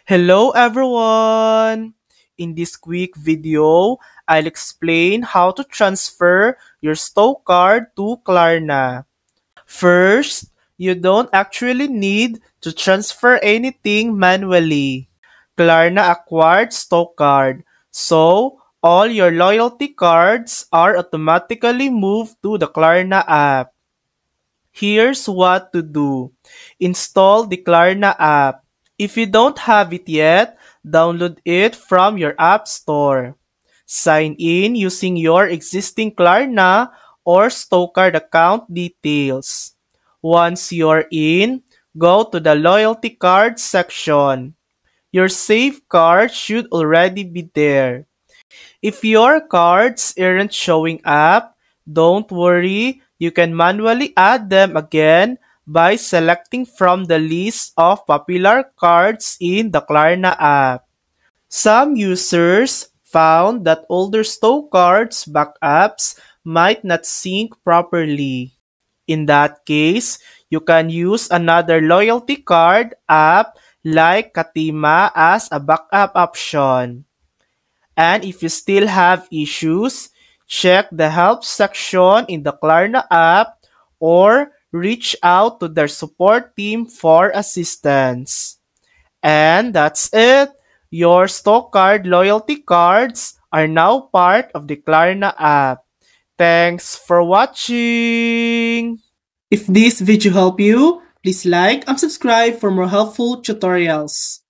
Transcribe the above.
Hello everyone! In this quick video, I'll explain how to transfer your stock card to Klarna. First, you don't actually need to transfer anything manually. Klarna acquired stock card, so all your loyalty cards are automatically moved to the Klarna app. Here's what to do. Install the Klarna app. If you don't have it yet, download it from your app store. Sign in using your existing Klarna or Stokard account details. Once you're in, go to the loyalty card section. Your save card should already be there. If your cards aren't showing up, don't worry, you can manually add them again by selecting from the list of popular cards in the Klarna app. Some users found that older stock cards backups might not sync properly. In that case, you can use another loyalty card app like Katima as a backup option. And if you still have issues, check the help section in the Klarna app or reach out to their support team for assistance. And that's it. Your stock card loyalty cards are now part of the Klarna app. Thanks for watching! If this video helped you, please like and subscribe for more helpful tutorials.